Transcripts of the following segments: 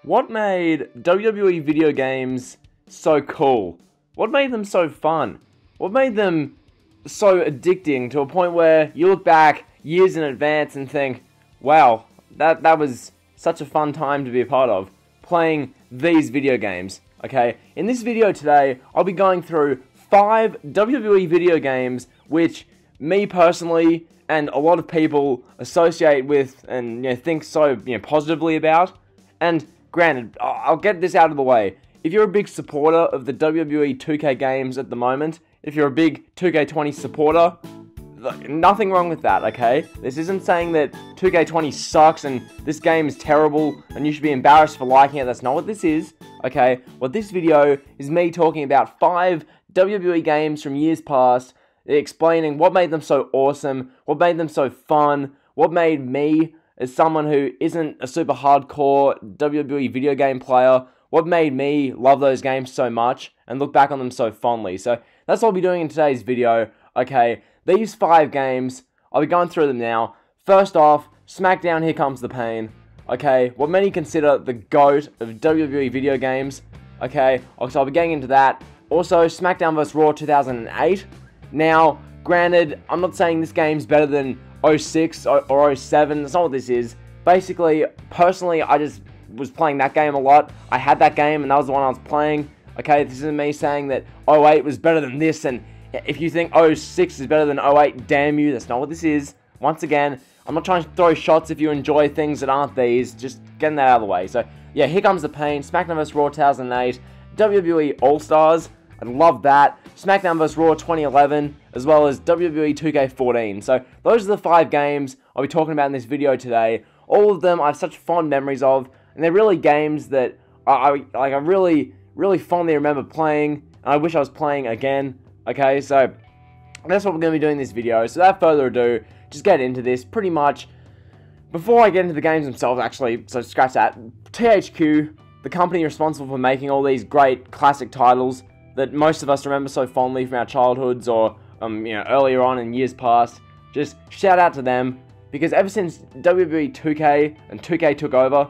What made WWE video games so cool? What made them so fun? What made them so addicting to a point where you look back years in advance and think, wow, that was such a fun time to be a part of, playing these video games, okay? In this video today, I'll be going through 5 WWE video games which me personally and a lot of people associate with and think so positively about. And granted, I'll get this out of the way. If you're a big supporter of the WWE 2K games at the moment, if you're a big 2K20 supporter, nothing wrong with that, okay? This isn't saying that 2K20 sucks and this game is terrible and you should be embarrassed for liking it. That's not what this is, okay? What this video is me talking about 5 WWE games from years past, explaining what made them so awesome, what made them so fun, what made me, as someone who isn't a super hardcore WWE video game player, what made me love those games so much and look back on them so fondly. So that's what I'll be doing in today's video, okay? These 5 games, I'll be going through them now. First off, Smackdown Here Comes the Pain, okay? What many consider the GOAT of WWE video games, okay? So I'll be getting into that. Also, Smackdown Vs RAW 2008. Now, granted, I'm not saying this game's better than 06 or 07, that's not what this is. Basically, personally, I just was playing that game a lot. I had that game and that was the one I was playing. Okay, this isn't me saying that 08 was better than this, and if you think 06 is better than 08, damn you, that's not what this is. Once again, I'm not trying to throw shots if you enjoy things that aren't these, just getting that out of the way. So, yeah, Here Comes the Pain, Smackdown vs RAW 2008, WWE All-Stars, I love that. SmackDown vs RAW 2011, as well as WWE 2K14. So those are the 5 games I'll be talking about in this video today. All of them I have such fond memories of, and they're really games that I really fondly remember playing, and I wish I was playing again. Okay, so that's what we're going to be doing in this video. So without further ado, just get into this. Pretty much, before I get into the games themselves, actually, so scratch that. THQ, the company responsible for making all these great classic titles that most of us remember so fondly from our childhoods or earlier on in years past. Just shout out to them, because ever since WWE 2K and 2K took over,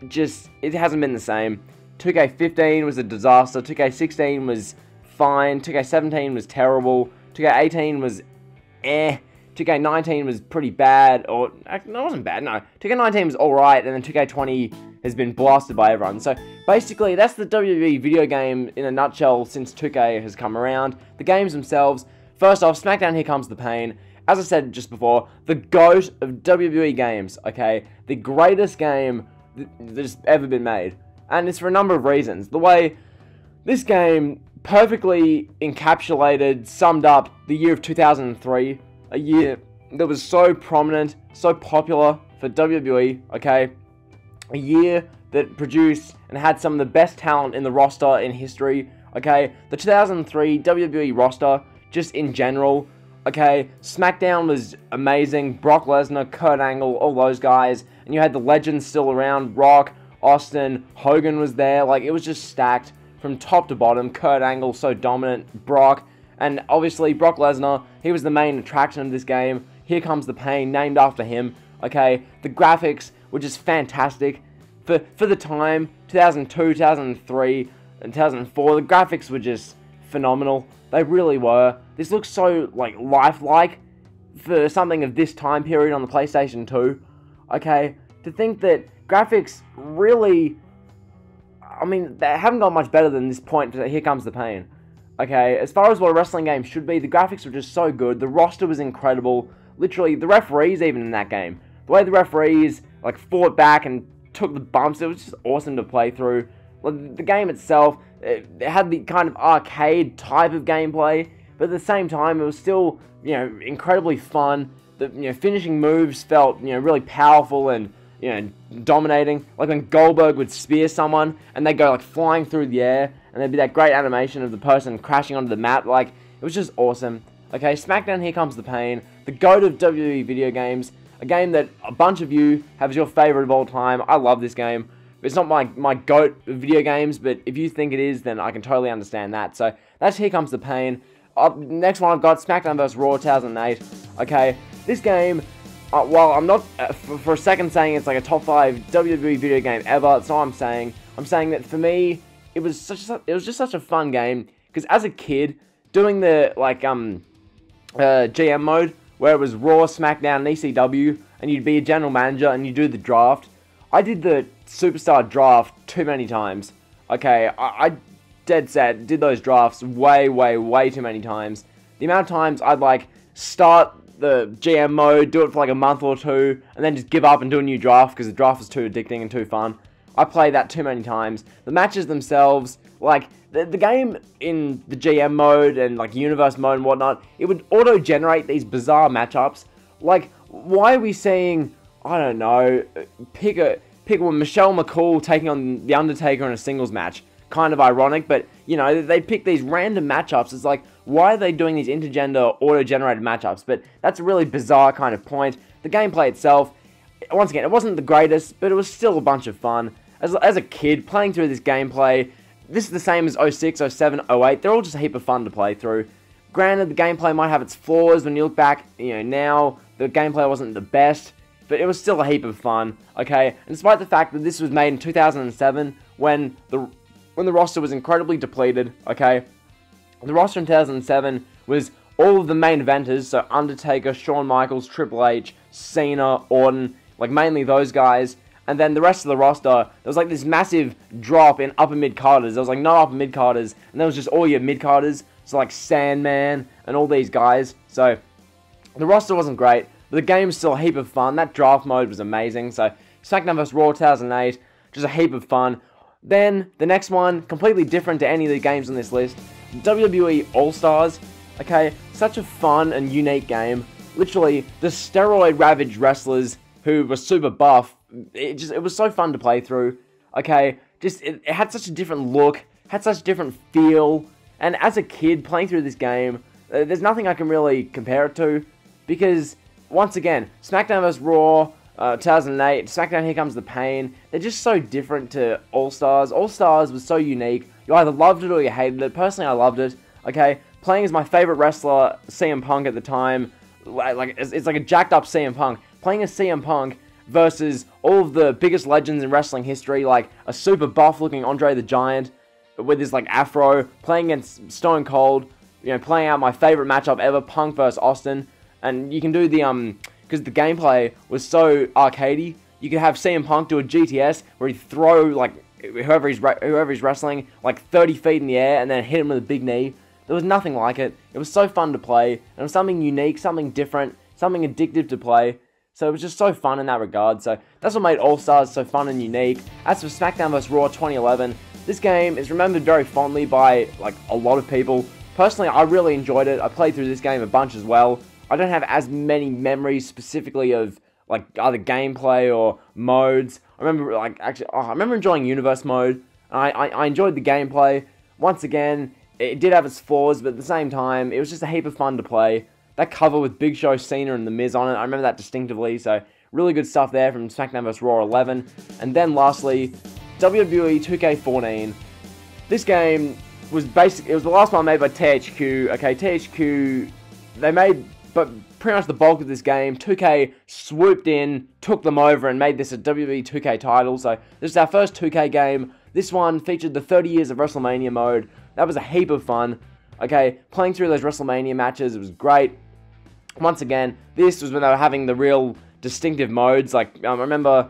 it hasn't been the same. 2K15 was a disaster, 2K16 was fine, 2K17 was terrible, 2K18 was 2K19 was pretty bad, or no, it wasn't bad, no. 2K19 was alright, and then 2K20 has been blasted by everyone. So basically, that's the WWE video game in a nutshell since 2K has come around. The games themselves, first off, Smackdown Here Comes the Pain. As I said just before, the GOAT of WWE games, okay? The greatest game that's ever been made. And it's for a number of reasons. The way this game perfectly encapsulated, summed up the year of 2003, a year that was so prominent, so popular for WWE, okay? A year that produced and had some of the best talent in the roster in history, okay? The 2003 WWE roster, just in general, okay? SmackDown was amazing. Brock Lesnar, Kurt Angle, all those guys. And you had the legends still around. Rock, Austin, Hogan was there. Like, it was just stacked from top to bottom. Kurt Angle, so dominant. Brock. And obviously, Brock Lesnar, he was the main attraction of this game. Here Comes the Pain, named after him, okay? The graphics were just fantastic. For the time, 2002, 2003, and 2004, the graphics were just phenomenal. They really were. This looks so, lifelike for something of this time period on the PlayStation 2. Okay, to think that graphics really, they haven't got much better than this point to Here Comes the Pain. Okay, as far as what a wrestling game should be, the graphics were just so good. The roster was incredible. Literally, the referees even in that game. The way the referees, fought back and took the bumps, it was just awesome to play through. The game itself, it had the kind of arcade type of gameplay, but at the same time, it was still, incredibly fun. The, finishing moves felt, really powerful and, dominating. Like when Goldberg would spear someone, and they'd go, flying through the air, and there'd be that great animation of the person crashing onto the mat. It was just awesome. Okay, Smackdown Here Comes the Pain, the GOAT of WWE video games, a game that a bunch of you have as your favorite of all time. I love this game. It's not my GOAT of video games, but if you think it is, then I can totally understand that. So that's Here Comes the Pain. Next one I've got, Smackdown vs RAW 2008. Okay, this game while I'm not for a second saying it's like a top 5 WWE video game ever, that's not what I'm saying. I'm saying that for me, it was just such a fun game, because as a kid, doing the like GM mode, where it was Raw, Smackdown, and ECW, and you'd be a general manager and you do the draft. I did the Superstar draft too many times. Okay, I dead set did those drafts way too many times. The amount of times I'd like start the GM mode, do it for like a month or two, and then just give up and do a new draft because the draft was too addicting and too fun. I played that too many times. The matches themselves, like the game in the GM mode and like universe mode and whatnot, it would auto-generate these bizarre matchups. Like, why are we seeing, I don't know, pick one, Michelle McCool taking on The Undertaker in a singles match? Kind of ironic, but, you know, they pick these random matchups. It's like, why are they doing these intergender auto-generated matchups? But that's a really bizarre kind of point. The gameplay itself, once again, it wasn't the greatest, but it was still a bunch of fun. As a kid, playing through this gameplay, this is the same as 06, 07, 08. They're all just a heap of fun to play through. Granted, the gameplay might have its flaws. When you look back, you know, now, the gameplay wasn't the best, but it was still a heap of fun, okay? And despite the fact that this was made in 2007, when the roster was incredibly depleted, okay? The roster in 2007 was all of the main eventers, so Undertaker, Shawn Michaels, Triple H, Cena, Orton, like mainly those guys. And then the rest of the roster, there was like this massive drop in upper mid-carders. There was like no upper mid-carders, and there was just all your mid-carders, so like Sandman and all these guys. So the roster wasn't great, but the game was still a heap of fun. That draft mode was amazing. So Smackdown vs RAW 2008, just a heap of fun. Then the next one, completely different to any of the games on this list, WWE All-Stars. Okay, such a fun and unique game. Literally, the steroid-ravaged wrestlers who were super buff. It was so fun to play through. Okay, it had such a different look, had such a different feel, and as a kid playing through this game, there's nothing I can really compare it to, because once again, Smackdown vs RAW 2008, Smackdown Here Comes the Pain, they're just so different to All-Stars. All-Stars was so unique. You either loved it or you hated it. Personally, I loved it. Okay, playing as my favorite wrestler, CM Punk at the time, like it's like a jacked up CM Punk. Playing as CM Punk versus all of the biggest legends in wrestling history, like a super buff looking Andre the Giant with his like afro, playing against Stone Cold, you know, playing out my favorite matchup ever, Punk versus Austin. And you can do the because the gameplay was so arcadey, you could have CM Punk do a GTS where he'd throw like whoever he's wrestling like 30 feet in the air and then hit him with a big knee. There was nothing like it. It was so fun to play, and it was something unique, something different, something addictive to play. So it was just so fun in that regard. So that's what made All-Stars so fun and unique. As for Smackdown vs RAW 2011, this game is remembered very fondly by like a lot of people. Personally, I really enjoyed it. I played through this game a bunch as well. I don't have as many memories specifically of like either gameplay or modes. I remember like I remember enjoying Universe mode. I enjoyed the gameplay. Once again, it did have its flaws, but at the same time, it was just a heap of fun to play. That cover with Big Show, Cena, and The Miz on it, I remember that distinctively, so really good stuff there from Smackdown vs RAW 11. And then lastly, WWE 2K14. This game was it was the last one made by THQ. Okay, THQ, they made but pretty much the bulk of this game. 2K swooped in, took them over, and made this a WWE 2K title. So this is our first 2K game. This one featured the 30 years of WrestleMania mode. That was a heap of fun. Okay, playing through those WrestleMania matches, it was great. Once again, this was when they were having the real distinctive modes. Like, I remember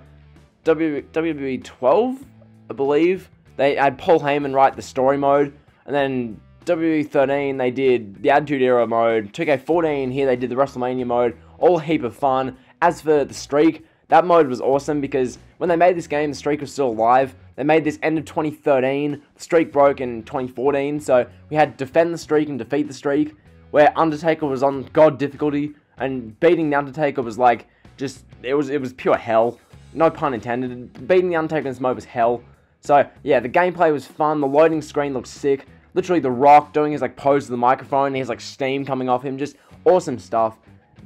WWE 12, I believe, they had Paul Heyman write the story mode. And then WWE 13, they did the Attitude Era mode. 2K14, here they did the WrestleMania mode. All a heap of fun. As for the streak, that mode was awesome because when they made this game, the streak was still alive. They made this end of 2013. The streak broke in 2014, so we had to defend the streak and defeat the streak, where Undertaker was on God difficulty, and beating the Undertaker was like, just, it was pure hell. No pun intended. Beating the Undertaker in this mode was hell. So, yeah, the gameplay was fun. The loading screen looked sick. Literally, The Rock doing his, like, pose to the microphone, and he has, like, steam coming off him. Just awesome stuff.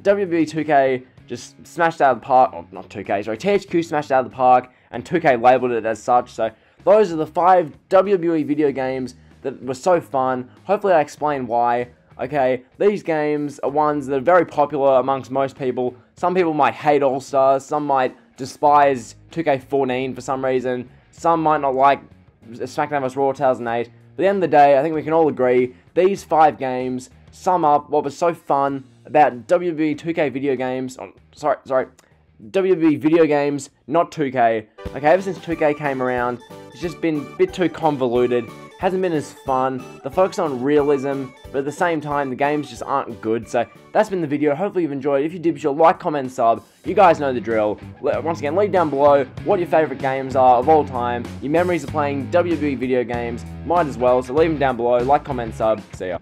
WWE 2K just smashed out of the park. Oh, not 2K, sorry. THQ smashed out of the park, and 2K labeled it as such. So, those are the 5 WWE video games that were so fun. Hopefully, I explained why. Okay, these games are ones that are very popular amongst most people. Some people might hate All-Stars, some might despise 2K14 for some reason, some might not like Smackdown vs RAW 2008. But at the end of the day, I think we can all agree, these 5 games sum up what was so fun about WWE 2K video games. WWE video games, not 2K. Okay, ever since 2K came around, it's just been a bit too convoluted. Hasn't been as fun. The focus on realism, but at the same time, the games just aren't good. So that's been the video. Hopefully you've enjoyed. If you did, be sure to like, comment, and sub. You guys know the drill. Once again, leave down below what your favorite games are of all time. Your memories of playing WWE video games, might as well. So leave them down below. Like, comment, and sub. See ya.